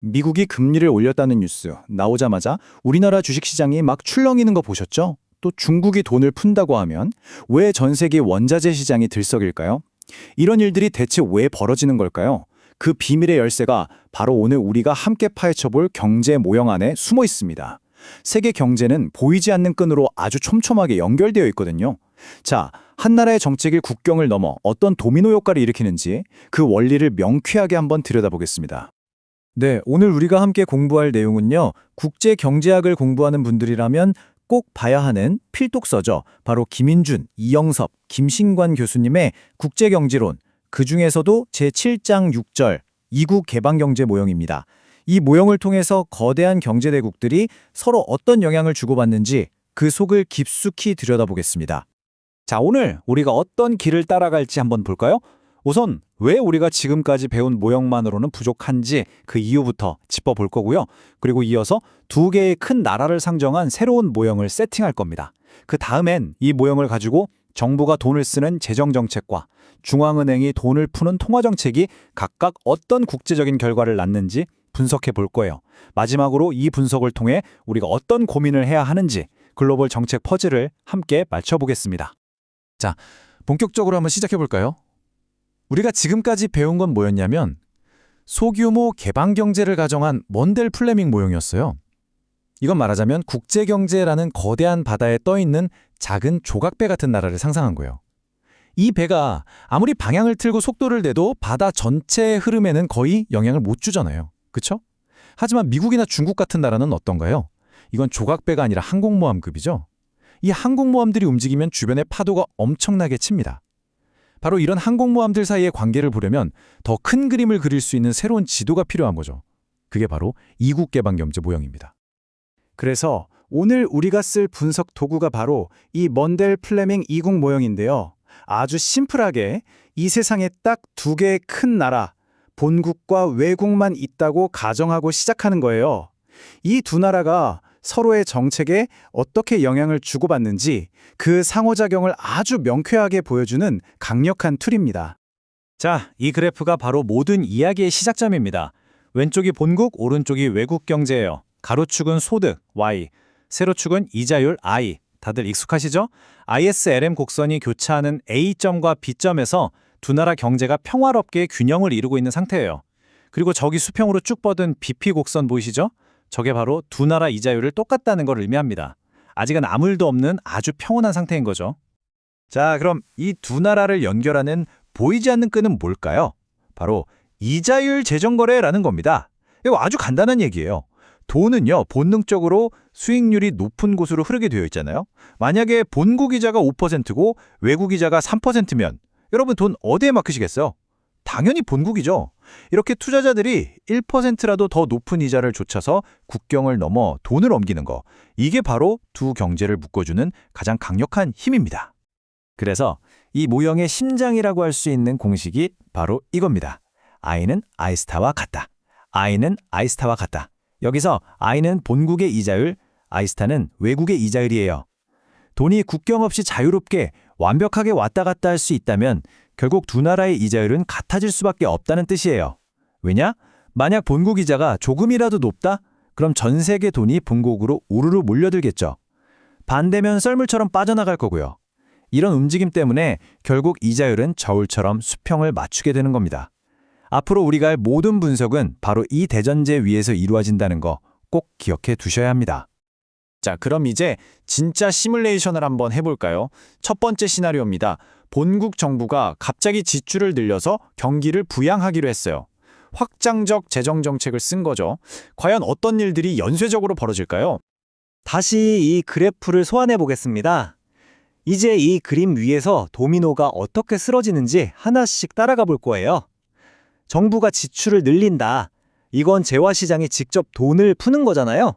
미국이 금리를 올렸다는 뉴스 나오자마자 우리나라 주식시장이 막 출렁이는 거 보셨죠? 또 중국이 돈을 푼다고 하면 왜 전 세계 원자재 시장이 들썩일까요? 이런 일들이 대체 왜 벌어지는 걸까요? 그 비밀의 열쇠가 바로 오늘 우리가 함께 파헤쳐볼 경제 모형 안에 숨어 있습니다. 세계 경제는 보이지 않는 끈으로 아주 촘촘하게 연결되어 있거든요. 자, 한 나라의 정책이 국경을 넘어 어떤 도미노 효과를 일으키는지 그 원리를 명쾌하게 한번 들여다보겠습니다. 네, 오늘 우리가 함께 공부할 내용은요. 국제 경제학을 공부하는 분들이라면 꼭 봐야 하는 필독서죠. 바로 김인준, 이영섭, 김신관 교수님의 국제경제론, 그중에서도 제7장 6절 이국 개방경제 모형입니다. 이 모형을 통해서 거대한 경제대국들이 서로 어떤 영향을 주고받는지 그 속을 깊숙이 들여다보겠습니다. 자, 오늘 우리가 어떤 길을 따라갈지 한번 볼까요? 우선 왜 우리가 지금까지 배운 모형만으로는 부족한지 그 이유부터 짚어볼 거고요. 그리고 이어서 두 개의 큰 나라를 상정한 새로운 모형을 세팅할 겁니다. 그 다음엔 이 모형을 가지고 정부가 돈을 쓰는 재정정책과 중앙은행이 돈을 푸는 통화정책이 각각 어떤 국제적인 결과를 낳는지 분석해 볼 거예요. 마지막으로 이 분석을 통해 우리가 어떤 고민을 해야 하는지 글로벌 정책 퍼즐을 함께 맞춰보겠습니다. 자, 본격적으로 한번 시작해 볼까요? 우리가 지금까지 배운 건 뭐였냐면 소규모 개방경제를 가정한 먼델 플레밍 모형이었어요. 이건 말하자면 국제경제라는 거대한 바다에 떠있는 작은 조각배 같은 나라를 상상한 거예요. 이 배가 아무리 방향을 틀고 속도를 내도 바다 전체의 흐름에는 거의 영향을 못 주잖아요. 그쵸? 하지만 미국이나 중국 같은 나라는 어떤가요? 이건 조각배가 아니라 항공모함급이죠. 이 항공모함들이 움직이면 주변에 파도가 엄청나게 칩니다. 바로 이런 항공모함들 사이의 관계를 보려면 더 큰 그림을 그릴 수 있는 새로운 지도가 필요한 거죠. 그게 바로 이국개방경제 모형입니다. 그래서 오늘 우리가 쓸 분석 도구가 바로 이 먼델 플레밍 이국 모형인데요. 아주 심플하게 이 세상에 딱 두 개의 큰 나라, 본국과 외국만 있다고 가정하고 시작하는 거예요. 이 두 나라가 서로의 정책에 어떻게 영향을 주고받는지 그 상호작용을 아주 명쾌하게 보여주는 강력한 툴입니다. 자, 이 그래프가 바로 모든 이야기의 시작점입니다. 왼쪽이 본국, 오른쪽이 외국 경제예요. 가로축은 소득, Y, 세로축은 이자율, I. 다들 익숙하시죠? ISLM 곡선이 교차하는 A점과 B점에서 두 나라 경제가 평화롭게 균형을 이루고 있는 상태예요. 그리고 저기 수평으로 쭉 뻗은 BP 곡선 보이시죠? 저게 바로 두 나라 이자율을 똑같다는 걸 의미합니다. 아직은 아무 일도 없는 아주 평온한 상태인 거죠. 자, 그럼 이 두 나라를 연결하는 보이지 않는 끈은 뭘까요? 바로 이자율 재정거래라는 겁니다. 이거 아주 간단한 얘기예요. 돈은요, 본능적으로 수익률이 높은 곳으로 흐르게 되어 있잖아요. 만약에 본국 이자가 5%고 외국 이자가 3%면 여러분 돈 어디에 맡기시겠어요? 당연히 본국이죠. 이렇게 투자자들이 1%라도 더 높은 이자를 좇아서 국경을 넘어 돈을 옮기는 거. 이게 바로 두 경제를 묶어주는 가장 강력한 힘입니다. 그래서 이 모형의 심장이라고 할 수 있는 공식이 바로 이겁니다. I는 아이스타와 같다. I는 아이스타와 같다. 여기서 I는 본국의 이자율, 아이스타는 외국의 이자율이에요. 돈이 국경 없이 자유롭게 완벽하게 왔다 갔다 할 수 있다면 결국 두 나라의 이자율은 같아질 수밖에 없다는 뜻이에요. 왜냐? 만약 본국 이자가 조금이라도 높다? 그럼 전 세계 돈이 본국으로 우르르 몰려들겠죠. 반대면 썰물처럼 빠져나갈 거고요. 이런 움직임 때문에 결국 이자율은 저울처럼 수평을 맞추게 되는 겁니다. 앞으로 우리가 할 모든 분석은 바로 이 대전제 위에서 이루어진다는 거 꼭 기억해 두셔야 합니다. 자, 그럼 이제 진짜 시뮬레이션을 한번 해볼까요? 첫 번째 시나리오입니다. 본국 정부가 갑자기 지출을 늘려서 경기를 부양하기로 했어요. 확장적 재정 정책을 쓴 거죠. 과연 어떤 일들이 연쇄적으로 벌어질까요? 다시 이 그래프를 소환해 보겠습니다. 이제 이 그림 위에서 도미노가 어떻게 쓰러지는지 하나씩 따라가 볼 거예요. 정부가 지출을 늘린다. 이건 재화시장이 직접 돈을 푸는 거잖아요.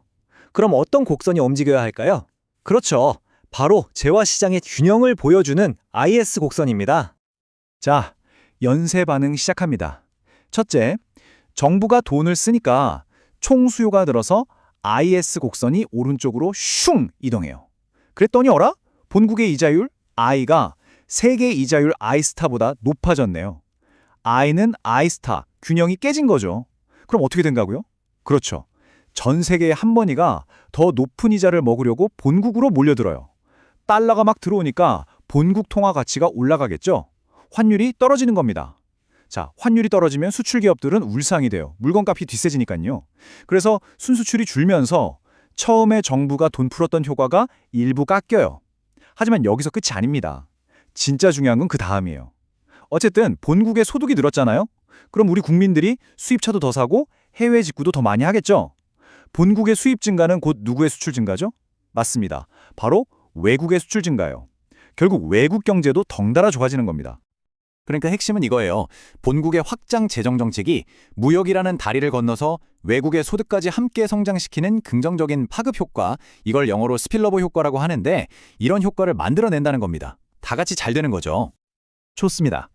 그럼 어떤 곡선이 움직여야 할까요? 그렇죠. 바로 재화시장의 균형을 보여주는 IS 곡선입니다. 자, 연쇄 반응 시작합니다. 첫째, 정부가 돈을 쓰니까 총수요가 늘어서 IS 곡선이 오른쪽으로 슝 이동해요. 그랬더니 어라? 본국의 이자율 I가 세계 이자율 I스타보다 높아졌네요. I는 I스타, 균형이 깨진 거죠. 그럼 어떻게 된다고요? 그렇죠. 전 세계의 한번이가 더 높은 이자를 먹으려고 본국으로 몰려들어요. 달러가 막 들어오니까 본국 통화 가치가 올라가겠죠. 환율이 떨어지는 겁니다. 자, 환율이 떨어지면 수출 기업들은 울상이 돼요. 물건값이 뒷세지니까요. 그래서 순수출이 줄면서 처음에 정부가 돈 풀었던 효과가 일부 깎여요. 하지만 여기서 끝이 아닙니다. 진짜 중요한 건 그 다음이에요. 어쨌든 본국의 소득이 늘었잖아요. 그럼 우리 국민들이 수입차도 더 사고 해외 직구도 더 많이 하겠죠. 본국의 수입 증가는 곧 누구의 수출 증가죠? 맞습니다. 바로 외국의 수출 증가예요. 결국 외국 경제도 덩달아 좋아지는 겁니다. 그러니까 핵심은 이거예요. 본국의 확장 재정 정책이 무역이라는 다리를 건너서 외국의 소득까지 함께 성장시키는 긍정적인 파급 효과, 이걸 영어로 스필러버 효과라고 하는데 이런 효과를 만들어낸다는 겁니다. 다 같이 잘 되는 거죠. 좋습니다.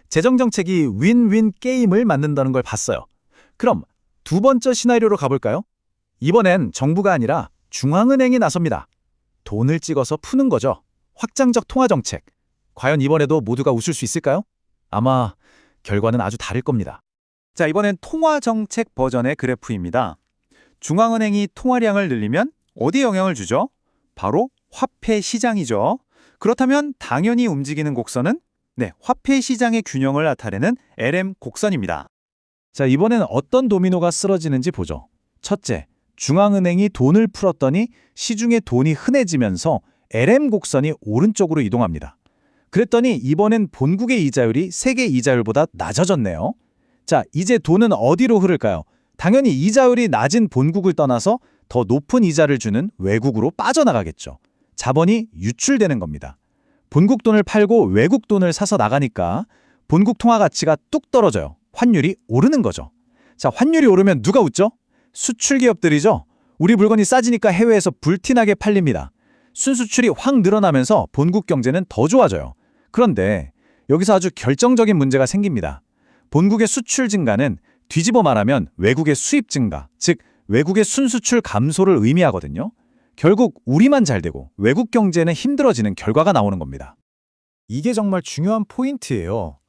재정정책이 윈윈 게임을 만든다는 걸 봤어요. 그럼 두 번째 시나리오로 가볼까요? 이번엔 정부가 아니라 중앙은행이 나섭니다. 돈을 찍어서 푸는 거죠. 확장적 통화정책. 과연 이번에도 모두가 웃을 수 있을까요? 아마 결과는 아주 다를 겁니다. 자, 이번엔 통화정책 버전의 그래프입니다. 중앙은행이 통화량을 늘리면 어디에 영향을 주죠? 바로 화폐 시장이죠. 그렇다면 당연히 움직이는 곡선은 화폐 시장의 균형을 나타내는 LM 곡선입니다. 자, 이번엔 어떤 도미노가 쓰러지는지 보죠. 첫째, 중앙은행이 돈을 풀었더니 시중에 돈이 흔해지면서 LM 곡선이 오른쪽으로 이동합니다. 그랬더니 이번엔 본국의 이자율이 세계 이자율보다 낮아졌네요. 자, 이제 돈은 어디로 흐를까요? 당연히 이자율이 낮은 본국을 떠나서 더 높은 이자를 주는 외국으로 빠져나가겠죠. 자본이 유출되는 겁니다. 본국 돈을 팔고 외국 돈을 사서 나가니까 본국 통화 가치가 뚝 떨어져요. 환율이 오르는 거죠. 자, 환율이 오르면 누가 웃죠? 수출 기업들이죠. 우리 물건이 싸지니까 해외에서 불티나게 팔립니다. 순수출이 확 늘어나면서 본국 경제는 더 좋아져요. 그런데 여기서 아주 결정적인 문제가 생깁니다. 본국의 수출 증가는 뒤집어 말하면 외국의 수입 증가, 즉 외국의 순수출 감소를 의미하거든요. 결국 우리만 잘 되고 외국 경제는 힘들어지는 결과가 나오는 겁니다. 이게 정말 중요한 포인트예요.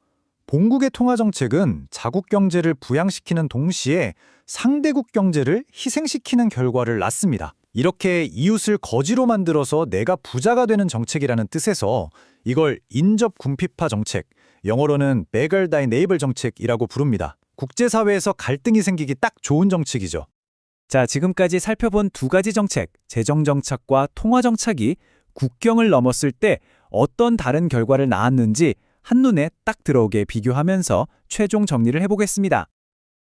본국의 통화정책은 자국 경제를 부양시키는 동시에 상대국 경제를 희생시키는 결과를 낳습니다. 이렇게 이웃을 거지로 만들어서 내가 부자가 되는 정책이라는 뜻에서 이걸 인접 궁핍화 정책, 영어로는 beggar thy neighbor 정책이라고 부릅니다. 국제사회에서 갈등이 생기기 딱 좋은 정책이죠. 자, 지금까지 살펴본 두 가지 정책, 재정정책과 통화정책이 국경을 넘었을 때 어떤 다른 결과를 낳았는지 한눈에 딱 들어오게 비교하면서 최종 정리를 해보겠습니다.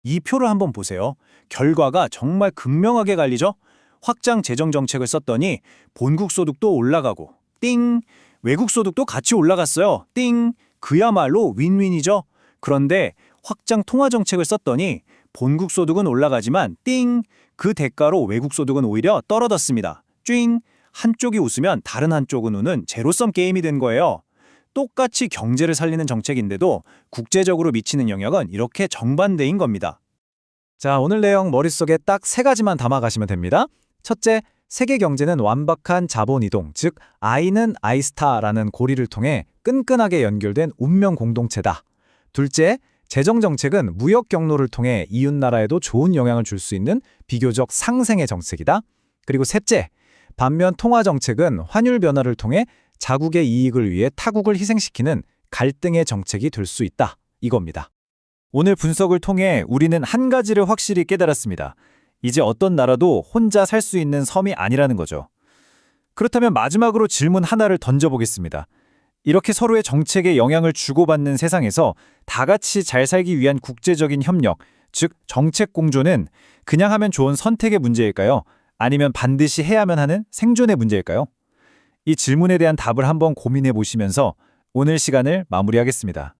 이 표를 한번 보세요. 결과가 정말 극명하게 갈리죠? 확장 재정 정책을 썼더니 본국 소득도 올라가고 띵! 외국 소득도 같이 올라갔어요. 띵! 그야말로 윈윈이죠. 그런데 확장 통화 정책을 썼더니 본국 소득은 올라가지만 띵! 그 대가로 외국 소득은 오히려 떨어졌습니다. 쭝! 한쪽이 웃으면 다른 한쪽은 우는 제로섬 게임이 된 거예요. 똑같이 경제를 살리는 정책인데도 국제적으로 미치는 영향은 이렇게 정반대인 겁니다. 자, 오늘 내용 머릿속에 딱 세 가지만 담아가시면 됩니다. 첫째, 세계 경제는 완박한 자본 이동, 즉 I는 아이스타라는 고리를 통해 끈끈하게 연결된 운명 공동체다. 둘째, 재정 정책은 무역 경로를 통해 이웃 나라에도 좋은 영향을 줄 수 있는 비교적 상생의 정책이다. 그리고 셋째, 반면 통화 정책은 환율 변화를 통해 자국의 이익을 위해 타국을 희생시키는 갈등의 정책이 될 수 있다. 이겁니다. 오늘 분석을 통해 우리는 한 가지를 확실히 깨달았습니다. 이제 어떤 나라도 혼자 살 수 있는 섬이 아니라는 거죠. 그렇다면 마지막으로 질문 하나를 던져보겠습니다. 이렇게 서로의 정책에 영향을 주고받는 세상에서 다 같이 잘 살기 위한 국제적인 협력, 즉 정책 공조는 그냥 하면 좋은 선택의 문제일까요? 아니면 반드시 해야만 하는 생존의 문제일까요? 이 질문에 대한 답을 한번 고민해 보시면서 오늘 시간을 마무리하겠습니다.